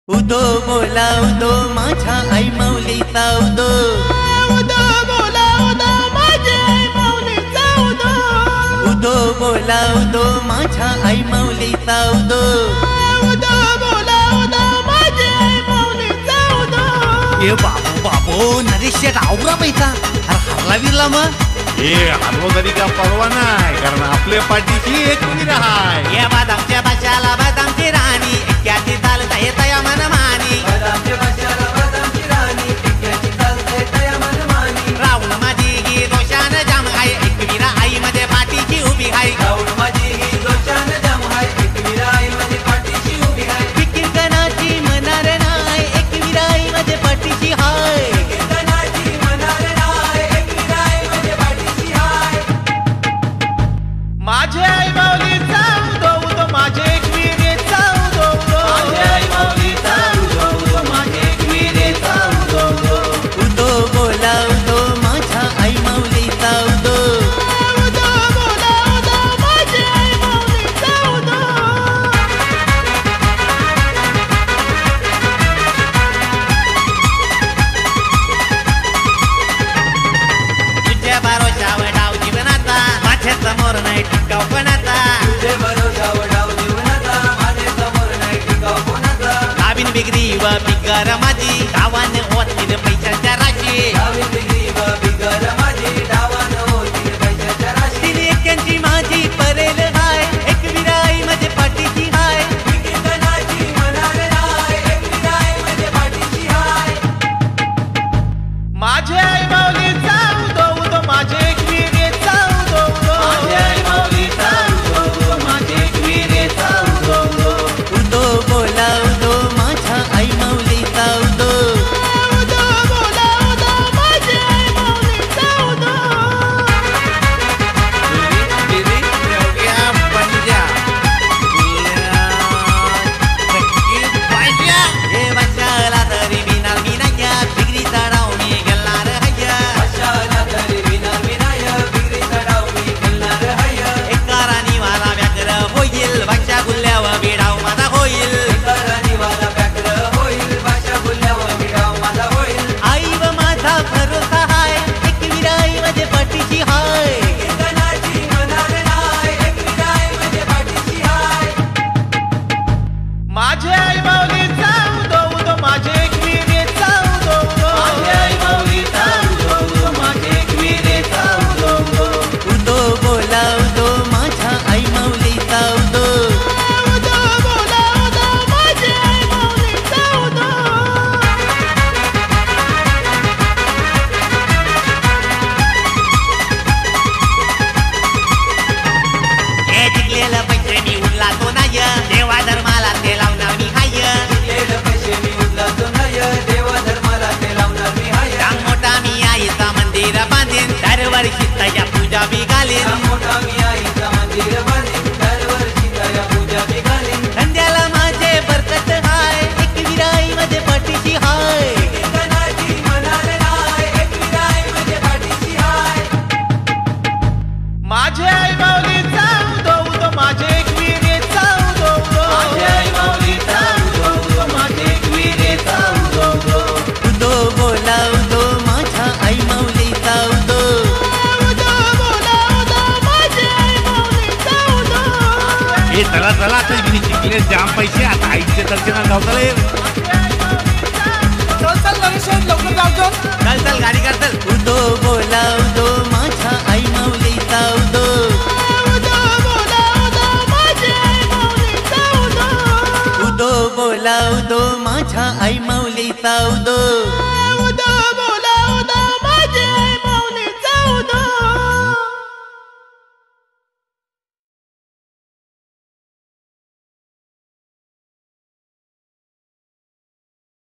उदो बोला उदो माझ्या आई माऊलीचा उदो उदो बोला उदो माझ्या आई माऊलीचा उदो उदो बोला उदो माझ्या आई माऊलीचा उदो उदो बोला उदो माझ्या आई माऊलीचा उदो ए बाबू बाबू नरेश आवरा पैसा अरे हरला विरला मग हलवो तरी का परवा नाही कारण आपल्या पाठीची एक वीर आहे या बदामच्या भाषाला बदामची राणी एक्याची चालता येत या मनमानी बदामच्या भाषाला बदामची राणी एक्याची चालता येत या मनमानी रावण माझी ही दोषान जाम आहे एकवीरा आई मध्ये पाठीची उभी आहे रावण माझी ही दोषान जाम आहे एकवीरा आई मध्ये पाठीची उभी आहे विकीर्तनाची मनार नाही एकवीरा आई मध्ये पाठीची हाय कीर्तनाची मनार नाही एकवीरा आई मध्ये पाठीची हाय माझ्या आई माऊलीचा उदो उदो माझे एकविरेचा उदो उदो माझ्या आई माऊलीचा उदो उदो माझे एकविरेचा उदो उदो उदो बोला उदो माझ्या आई माऊलीचा उदो उदो बोला उदो माझ्या आई माऊलीचा उदो तुझ्या भरोशावर डाव जीवनाचा माझ्या समोर नाही टिकाव कोणाचा तुझे भरोशावर डाव जीवनाचा माझे समोर नाही टिकाव कोणाचा गावीन बिगरी व बिगर माझी गावाने होतील पैशाच्या राशी गावी बिगरी व बिगर माझी डावानं होतील पैशाच्या राशी तिने एक्क्यांची माझी परेल हाय एकवीरा आई मध्ये पाठीची हाय कीर्तनाची मनार नाही एकवीरा आई मध्ये पाठीची हाय माझ्या आई माऊलीचा उदो उदो माझे एकविरेचा उदो उदो माझ्या आई माऊलीचा उदो उदो माझे एकविरेचा उदो उदो उदो बोला उदो माझ्या आई माऊलीचा उदो उदो बोला उदो माझ्या आई माऊलीचा उदो हे भाषाला तरी बिना बिनाया बिगरीचा डाव मी गेलणार हय्या अशाला तरी विना विनाय बिगरीचा डाव मी खेळणार हाय एका राणीवाला व्याघ्र होईल भाषा गुल्ल्यावर बिडाव माझा होईल राणीवाला व्याघ्र होईल भाषा बोलल्यावर विडाव माझा होईल आई व माझा भरोसा हाय एकवीरा आई मध्ये पाठीची हाय कीर्तनाची मनार नाही एकवीरा आई मध्ये पाठीची हाय माझ्या आई माऊलीचा उदो उदो माझे एकविरेचा उदो उदो माझ्या आई माऊलीचा उदो उदो माझे एकविरेचा उदो उदो उदो बोला उदो माझ्या आई माऊलीचा उदो उदो बोला उदो माझ्या आई माऊलीचा उदो हे जिंकलेलं पैसे मी उरला तो नाही देवा धर्माला ते लावणार मी हाय लेलं पैसे मी उचलतो नाही देवा धर्माला ते लावणार मी हाय राम मोठा मी आईचा मंदिर बांधेन दरवर्षी तया पूजा बी घालेन मोठा मी आईचा मंदिर बांधीन दरवर्षी तया पूजा बी घालीन धंद्याला माझे बरकत हाय एकवीरा आई मध्ये पाठीची हाय कीर्तनाची मनार नाही एकवीरा आई मध्ये पाठीची हाय माझ्या आई माऊलीचा उदो उदो माझे एकविरेचा उदो उदो माझ्या आई माऊलीचा उदो उदो माझे एकविरेचा उदो उदो उदो बोला उदो माझ्या आई माऊलीचा उदो उदो बोला उदो माझ्या आई माऊलीचा उदो हे चला चला आता जिंकले जाम पैसे आता आईच्या दर्शनात धावता येईल चल चल नरेश लवकर जाऊ चल चल गाडी कर चल उदो बोला उदो माझ्या आई माऊलीचा उदो उदो बोला उदो माझ्या आई माऊलीचा उदो उदो बोला उदो माझ्या आई माऊलीचा उदो